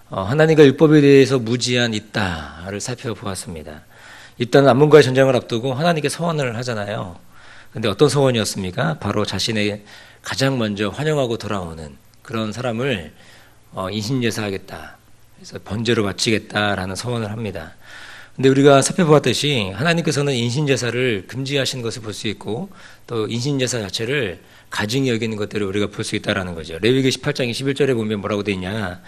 하나님과 율법에 대해서 무지한 입다를 살펴보았습니다. 입다는 암몬과의 전쟁을 앞두고 하나님께 서원을 하잖아요. 근데 어떤 서원이었습니까? 바로 자신의 가장 먼저 환영하고 돌아오는 그런 사람을 인신제사하겠다. 그래서 번제로 바치겠다라는 서원을 합니다. 근데 우리가 살펴보았듯이 하나님께서는 인신제사를 금지하신 것을 볼 수 있고 또 인신제사 자체를 가증히 여기는 것들을 우리가 볼 수 있다는 거죠. 레위기 18장 21절에 보면 뭐라고 되어 있냐.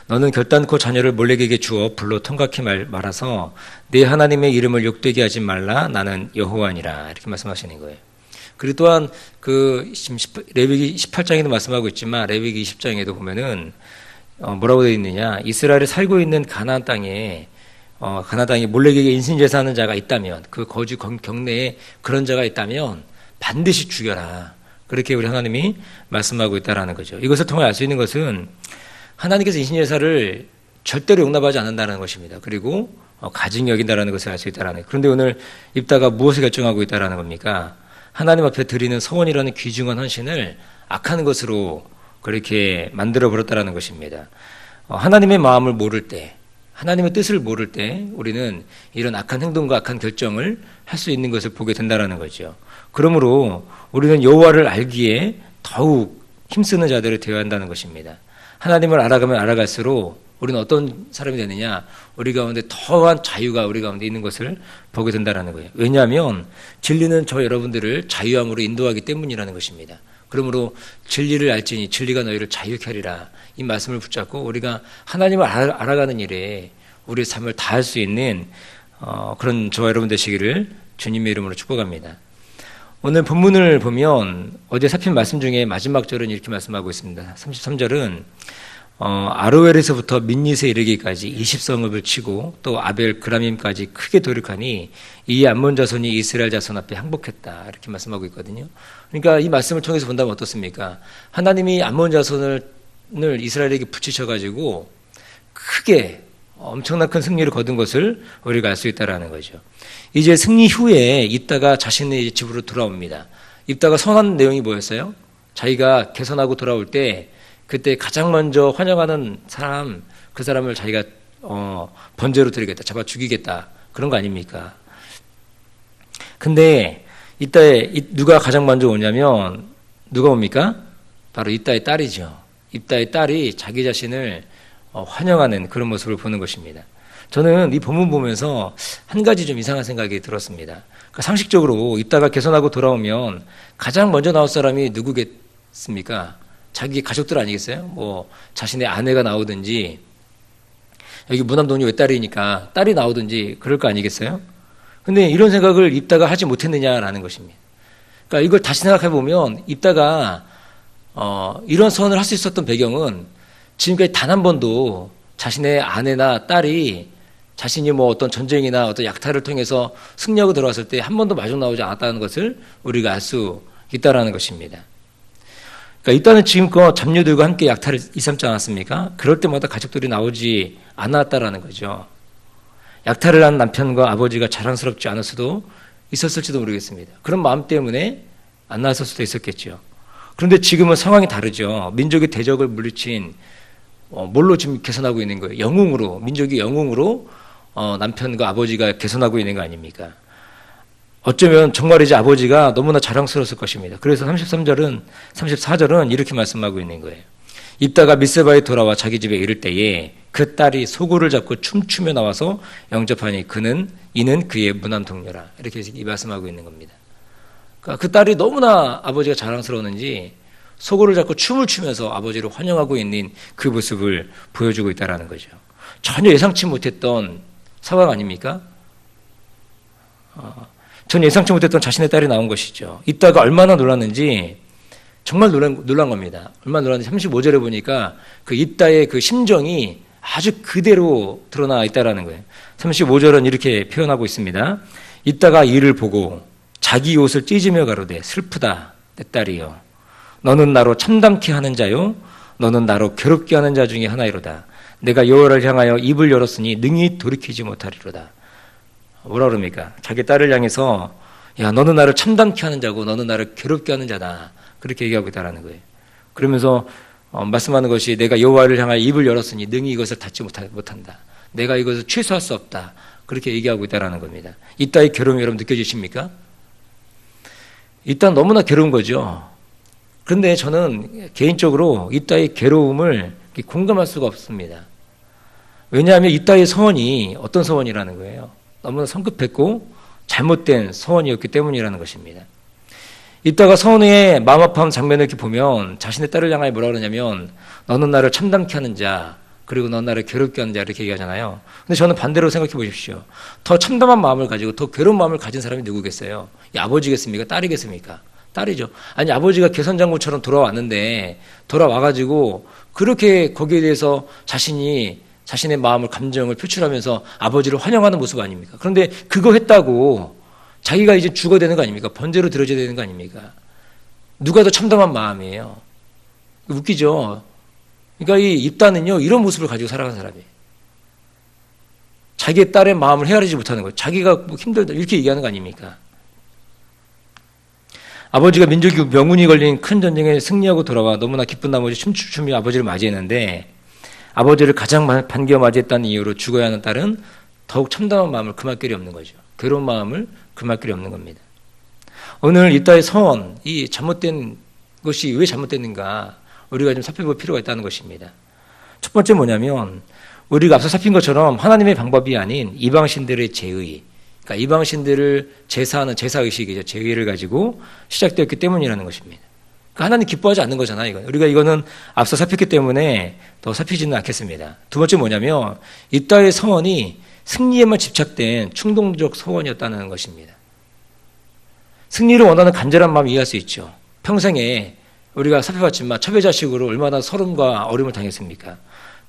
너는 결단코 자녀를 몰렉에게 주어 불로 통각히 말아서 내 하나님의 이름을 욕되게 하지 말라. 나는 여호와니라. 이렇게 말씀하시는 거예요. 그리고 또한 레위기 18장에도 말씀하고 있지만 레위기 20장에도 보면은 뭐라고 되어 있느냐. 이스라엘에 살고 있는 가나안 땅에 몰렉에게 인신제사하는 자가 있다면 그 거주 경내에 그런 자가 있다면 반드시 죽여라. 그렇게 우리 하나님이 말씀하고 있다라는 거죠. 이것을 통해 알 수 있는 것은 하나님께서 인신제사를 절대로 용납하지 않는다는 것입니다. 그리고 가증히 여긴다라는 것을 알 수 있다라는 거예요. 그런데 오늘 입다가 무엇을 결정하고 있다라는 겁니까? 하나님 앞에 드리는 서원이라는 귀중한 헌신을 악한 것으로 그렇게 만들어 버렸다라는 것입니다. 하나님의 마음을 모를 때, 하나님의 뜻을 모를 때 우리는 이런 악한 행동과 악한 결정을 할 수 있는 것을 보게 된다라는 거죠. 그러므로 우리는 여호와를 알기에 더욱 힘쓰는 자들이 되어야 한다는 것입니다. 하나님을 알아가면 알아갈수록 우리는 어떤 사람이 되느냐? 우리 가운데 더한 자유가 우리 가운데 있는 것을 보게 된다는 거예요. 왜냐하면 진리는 저 여러분들을 자유함으로 인도하기 때문이라는 것입니다. 그러므로 진리를 알지니 진리가 너희를 자유케 하리라. 이 말씀을 붙잡고 우리가 하나님을 알아가는 일에 우리의 삶을 다할 수 있는 그런 저와 여러분 되시기를 주님의 이름으로 축복합니다. 오늘 본문을 보면 어제 살핀 말씀 중에 마지막 절은 이렇게 말씀하고 있습니다. 33절은 아로엘에서부터 민닛에 이르기까지 20성읍을 치고 또 아벨 그라밈까지 크게 도륙하니 이 암몬 자손이 이스라엘 자손 앞에 항복했다. 이렇게 말씀하고 있거든요. 그러니까 이 말씀을 통해서 본다면 어떻습니까? 하나님이 암몬 자손을 이스라엘에게 붙이셔가지고 크게 엄청난 큰 승리를 거둔 것을 우리가 알 수 있다는 거죠. 이제 승리 후에 입다가 자신의 집으로 돌아옵니다. 입다가 선언한 내용이 뭐였어요? 자기가 개선하고 돌아올 때 그때 가장 먼저 환영하는 사람, 그 사람을 자기가 번제로 드리겠다, 잡아 죽이겠다, 그런 거 아닙니까? 근데 이따에 누가 가장 먼저 오냐면 누가 옵니까? 바로 입다의 딸이죠. 입다의 딸이 자기 자신을 환영하는 그런 모습을 보는 것입니다. 저는 이 본문 보면서 한 가지 좀 이상한 생각이 들었습니다. 그러니까 상식적으로 입다가 개선하고 돌아오면 가장 먼저 나올 사람이 누구겠습니까? 자기 가족들 아니겠어요? 뭐 자신의 아내가 나오든지 여기 무남동료 외딸이니까 딸이 나오든지 그럴 거 아니겠어요? 근데 이런 생각을 입다가 하지 못했느냐라는 것입니다. 그러니까 이걸 다시 생각해 보면 입다가 이런 선언을 할 수 있었던 배경은 지금까지 단 한 번도 자신의 아내나 딸이 자신이 뭐 어떤 전쟁이나 어떤 약탈을 통해서 승리하고 들어왔을 때 한 번도 마중 나오지 않았다는 것을 우리가 알 수 있다라는 것입니다. 그러니까 일단은 지금껏 잡녀들과 함께 약탈을 일삼지 않았습니까? 그럴 때마다 가족들이 나오지 않았다라는 거죠. 약탈을 한 남편과 아버지가 자랑스럽지 않을 수도 있었을지도 모르겠습니다. 그런 마음 때문에 안 나왔을 수도 있었겠죠. 그런데 지금은 상황이 다르죠. 민족의 대적을 물리친 뭘로 지금 개선하고 있는 거예요? 영웅으로, 민족이 영웅으로 남편과 아버지가 개선하고 있는 거 아닙니까? 어쩌면 정말 이제 아버지가 너무나 자랑스러웠을 것입니다. 그래서 34절은 이렇게 말씀하고 있는 거예요. 입다가 미스바에 돌아와 자기 집에 이를 때에 그 딸이 소고를 잡고 춤추며 나와서 영접하니 이는 그의 무난 동료라. 이렇게 말씀하고 있는 겁니다. 그러니까 그 딸이 너무나 아버지가 자랑스러웠는지 소고를 잡고 춤을 추면서 아버지를 환영하고 있는 그 모습을 보여주고 있다는 거죠. 전혀 예상치 못했던 상황 아닙니까? 전 예상치 못했던 자신의 딸이 나온 것이죠. 입다가 얼마나 놀랐는지 정말 놀란 겁니다. 얼마나 놀랐는지 35절에 보니까 그 입다의 그 심정이 아주 그대로 드러나 있다라는 거예요. 35절은 이렇게 표현하고 있습니다. 입다가 이를 보고 자기 옷을 찢으며 가로되 슬프다 내 딸이여 너는 나로 참담케 하는 자요 너는 나로 괴롭게 하는 자 중에 하나이로다. 내가 여호와를 향하여 입을 열었으니 능히 돌이키지 못하리로다. 뭐라 그럽니까? 자기 딸을 향해서 야 너는 나를 참담케 하는 자고 너는 나를 괴롭게 하는 자다. 그렇게 얘기하고 있다는 거예요. 그러면서 말씀하는 것이 내가 여호와를 향하여 입을 열었으니 능히 이것을 닫지 못한다. 내가 이것을 취소할 수 없다. 그렇게 얘기하고 있다는 겁니다. 이따의 괴로움이 여러분 느껴지십니까? 일단 너무나 괴로운 거죠. 그런데 저는 개인적으로 이따의 괴로움을 공감할 수가 없습니다. 왜냐하면 이따의 소원이 어떤 소원이라는 거예요. 너무나 성급했고 잘못된 소원이었기 때문이라는 것입니다. 이따가 서원의 마음 아파하는 장면을 이렇게 보면 자신의 딸을 향하여 뭐라 그러냐면 너는 나를 참담케 하는 자 그리고 너는 나를 괴롭게 하는 자 이렇게 얘기하잖아요. 근데 저는 반대로 생각해 보십시오. 더 참담한 마음을 가지고 더 괴로운 마음을 가진 사람이 누구겠어요? 아버지겠습니까? 딸이겠습니까? 딸이죠. 아니 아버지가 개선장군처럼 돌아왔는데 돌아와가지고 그렇게 거기에 대해서 자신의 마음을 감정을 표출하면서 아버지를 환영하는 모습 아닙니까? 그런데 그거 했다고 자기가 이제 죽어야 되는 거 아닙니까? 번제로 드려져야 되는 거 아닙니까? 누가 더 참담한 마음이에요? 웃기죠? 그러니까 이 입다는요, 이런 모습을 가지고 살아가는 사람이에요. 자기의 딸의 마음을 헤아리지 못하는 거예요. 자기가 뭐 힘들다, 이렇게 얘기하는 거 아닙니까? 아버지가 민족이 명운이 걸린 큰 전쟁에 승리하고 돌아와 너무나 기쁜 나머지 춤추며 아버지를 맞이했는데 아버지를 가장 반겨 맞이했다는 이유로 죽어야 하는 딸은 더욱 참담한 마음을 금할 길이 없는 거죠. 괴로운 마음을 금할 길이 없는 겁니다. 오늘 이따의 서원, 이 잘못된 것이 왜 잘못됐는가 우리가 좀 살펴볼 필요가 있다는 것입니다. 첫 번째 뭐냐면 우리가 앞서 살핀 것처럼 하나님의 방법이 아닌 이방신들의 제의, 그러니까 이방신들을 제사하는 제사의식이죠. 제의를 가지고 시작되었기 때문이라는 것입니다. 그러니까 하나님 기뻐하지 않는 거잖아요. 우리가 이거는 앞서 살폈기 때문에 더 살피지는 않겠습니다. 두 번째 뭐냐면 이따의 서원이 승리에만 집착된 충동적 소원이었다는 것입니다. 승리를 원하는 간절한 마음 이해할 수 있죠. 평생에 우리가 살펴봤지만 첩외자식으로 얼마나 서름과 어려움을 당했습니까?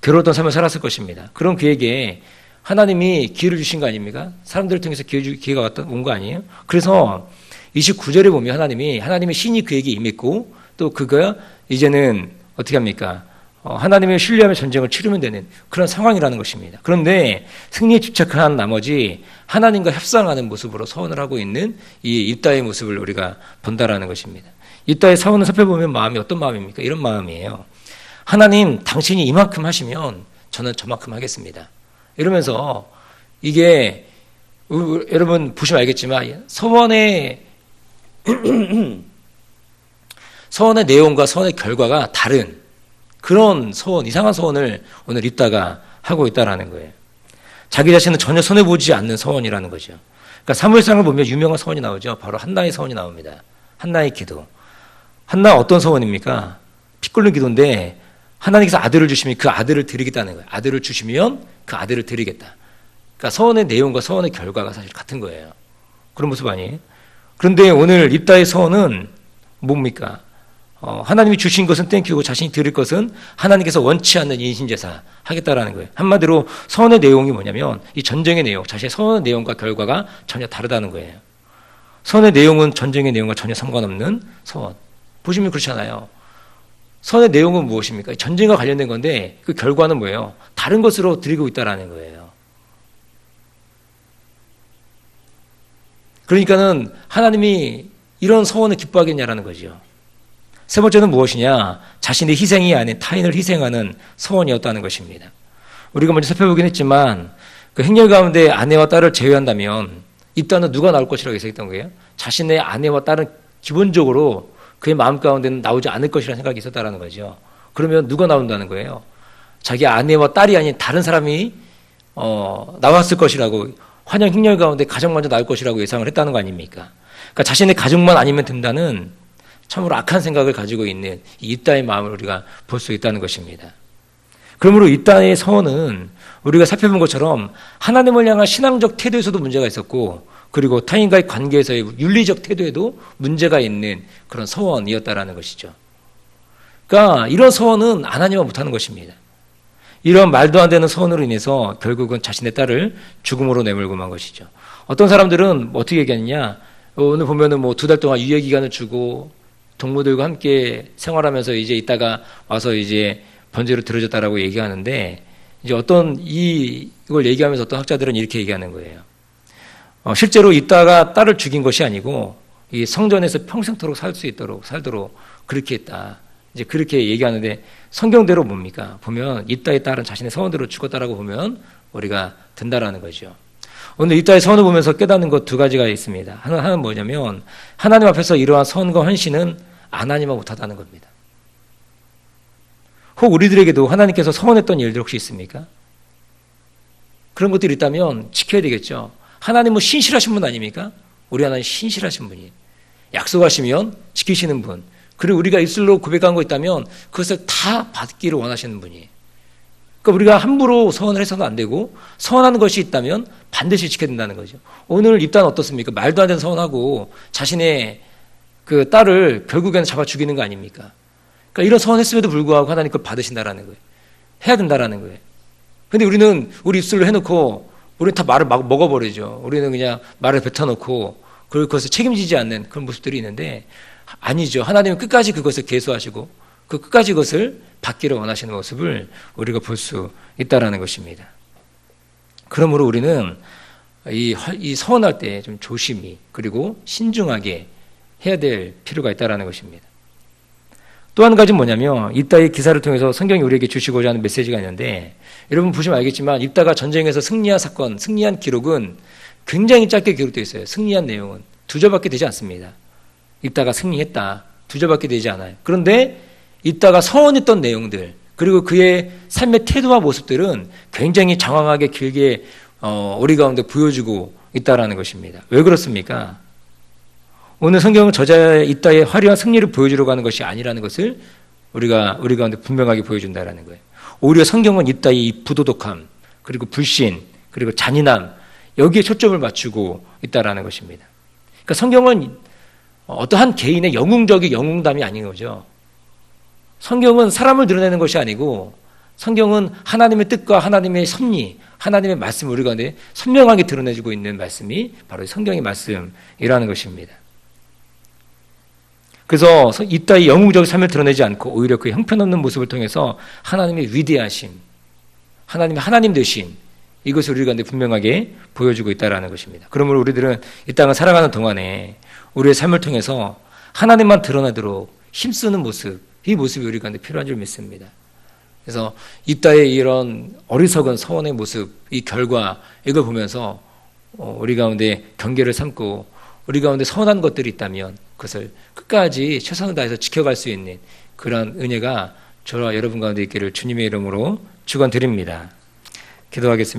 괴로웠던 삶을 살았을 것입니다. 그런 그에게 하나님이 기회를 주신 거 아닙니까? 사람들을 통해서 기회가 온 거 아니에요? 그래서 29절에 보면 하나님의 신이 그에게 임했고 또 그가 이제는 어떻게 합니까? 하나님을 신뢰하며 전쟁을 치르면 되는 그런 상황이라는 것입니다. 그런데 승리에 집착한 나머지 하나님과 협상하는 모습으로 서원을 하고 있는 이 입다의 모습을 우리가 본다라는 것입니다. 입다의 서원을 살펴보면 마음이 어떤 마음입니까? 이런 마음이에요. 하나님 당신이 이만큼 하시면 저는 저만큼 하겠습니다. 이러면서 이게 여러분 보시면 알겠지만 서원의 내용과 서원의 결과가 다른 그런 소원, 이상한 소원을 오늘 입다가 하고 있다라는 거예요. 자기 자신은 전혀 손해보지 않는 소원이라는 거죠. 그러니까 사무엘상을 보면 유명한 소원이 나오죠. 바로 한나의 소원이 나옵니다. 한나의 기도. 한나 어떤 소원입니까? 피 끓는 기도인데 하나님께서 아들을 주시면 그 아들을 드리겠다는 거예요. 아들을 주시면 그 아들을 드리겠다. 그러니까 소원의 내용과 소원의 결과가 사실 같은 거예요. 그런 모습 아니에요? 그런데 오늘 입다의 소원은 뭡니까? 하나님이 주신 것은 땡큐고 자신이 드릴 것은 하나님께서 원치 않는 인신제사 하겠다라는 거예요. 한마디로 서원의 내용이 뭐냐면 이 전쟁의 내용, 자신의 서원의 내용과 결과가 전혀 다르다는 거예요. 서원의 내용은 전쟁의 내용과 전혀 상관없는 서원. 보시면 그렇잖아요. 서원의 내용은 무엇입니까? 전쟁과 관련된 건데 그 결과는 뭐예요? 다른 것으로 드리고 있다라는 거예요. 그러니까는 하나님이 이런 서원을 기뻐하겠냐라는 거죠. 세 번째는 무엇이냐? 자신의 희생이 아닌 타인을 희생하는 서원이었다는 것입니다. 우리가 먼저 살펴보긴 했지만 그 행렬 가운데 아내와 딸을 제외한다면 입다는 누가 나올 것이라고 예상했던 거예요? 자신의 아내와 딸은 기본적으로 그의 마음 가운데는 나오지 않을 것이라는 생각이 있었다는 거죠. 그러면 누가 나온다는 거예요? 자기 아내와 딸이 아닌 다른 사람이 나왔을 것이라고 환영 행렬 가운데 가장 먼저 나올 것이라고 예상을 했다는 거 아닙니까? 그러니까 자신의 가족만 아니면 된다는 참으로 악한 생각을 가지고 있는 입다의 마음을 우리가 볼 수 있다는 것입니다. 그러므로 입다의 서원은 우리가 살펴본 것처럼 하나님을 향한 신앙적 태도에서도 문제가 있었고 그리고 타인과의 관계에서의 윤리적 태도에도 문제가 있는 그런 서원이었다라는 것이죠. 그러니까 이런 서원은 안 하니만 못하는 것입니다. 이런 말도 안 되는 서원으로 인해서 결국은 자신의 딸을 죽음으로 내몰고 만 것이죠. 어떤 사람들은 어떻게 얘기하느냐? 오늘 보면은 뭐 2달 동안 유예 기간을 주고 동무들과 함께 생활하면서 이제 있다가 와서 이제 번제로 들어졌다라고 얘기하는데 이제 이걸 얘기하면서 어떤 학자들은 이렇게 얘기하는 거예요. 실제로 있다가 딸을 죽인 것이 아니고 이 성전에서 평생토록 살도록 그렇게 했다. 이제 그렇게 얘기하는데 성경대로 뭡니까? 보면 이따에 따른 자신의 서원대로 죽었다라고 보면 우리가 된다라는 거죠. 오늘 이따의 서원을 보면서 깨닫는 것 두 가지가 있습니다. 하나는 뭐냐면 하나님 앞에서 이러한 서원과 헌신은 안 하니만 못하다는 겁니다. 혹 우리들에게도 하나님께서 서원했던 일들 혹시 있습니까? 그런 것들이 있다면 지켜야 되겠죠. 하나님은 신실하신 분 아닙니까? 우리 하나님 신실하신 분이에요. 약속하시면 지키시는 분. 그리고 우리가 입술로 고백한 거 있다면 그것을 다 받기를 원하시는 분이에요. 그러니까 우리가 함부로 서원을 해서는 안 되고 서원하는 것이 있다면 반드시 지켜야 된다는 거죠. 오늘 입단 어떻습니까? 말도 안 되는 서원하고 자신의 그 딸을 결국에는 잡아 죽이는 거 아닙니까? 그러니까 이런 서원했음에도 불구하고 하나님 그걸 받으신다라는 거예요. 해야 된다라는 거예요. 근데 우리는 우리 입술로 해놓고 우리는 다 말을 막 먹어버리죠. 우리는 그냥 말을 뱉어놓고 그것을 책임지지 않는 그런 모습들이 있는데 아니죠. 하나님은 끝까지 그것을 계수하시고 그 끝까지 그것을 받기를 원하시는 모습을 우리가 볼 수 있다라는 것입니다. 그러므로 우리는 이 서원할 때 좀 조심히 그리고 신중하게 해야 될 필요가 있다라는 것입니다. 또 한 가지는 뭐냐면 입다의 기사를 통해서 성경이 우리에게 주시고자 하는 메시지가 있는데 여러분 보시면 알겠지만 입다가 전쟁에서 승리한 사건, 승리한 기록은 굉장히 짧게 기록되어 있어요. 승리한 내용은 두 절밖에 되지 않습니다. 입다가 승리했다. 두 절밖에 되지 않아요. 그런데 입다가 서원했던 내용들 그리고 그의 삶의 태도와 모습들은 굉장히 장황하게 길게 우리 가운데 보여주고 있다라는 것입니다. 왜 그렇습니까? 오늘 성경은 저자의 입다의 화려한 승리를 보여주려고 하는 것이 아니라는 것을 우리 가운데 분명하게 보여준다라는 거예요. 오히려 성경은 입다의 이 부도덕함 그리고 불신 그리고 잔인함 여기에 초점을 맞추고 있다라는 것입니다. 그러니까 성경은 어떠한 개인의 영웅적인 영웅담이 아닌 거죠. 성경은 사람을 드러내는 것이 아니고 성경은 하나님의 뜻과 하나님의 섭리, 하나님의 말씀을 우리 가운데 선명하게 드러내주고 있는 말씀이 바로 성경의 말씀이라는 것입니다. 그래서 입다의 영웅적인 삶을 드러내지 않고 오히려 그 형편없는 모습을 통해서 하나님의 위대하심, 하나님의 하나님 되심 이것을 우리 가운데 분명하게 보여주고 있다는 것입니다. 그러므로 우리들은 이 땅을 살아가는 동안에 우리의 삶을 통해서 하나님만 드러나도록 힘쓰는 모습 이 모습이 우리 가운데 필요한 줄 믿습니다. 그래서 입다의 이런 어리석은 서원의 모습 이 결과 이걸 보면서 우리 가운데 경계를 삼고 우리 가운데 서운한 것들이 있다면 그것을 끝까지 최선을 다해서 지켜갈 수 있는 그런 은혜가 저와 여러분 가운데 있기를 주님의 이름으로 축원드립니다. 기도하겠습니다.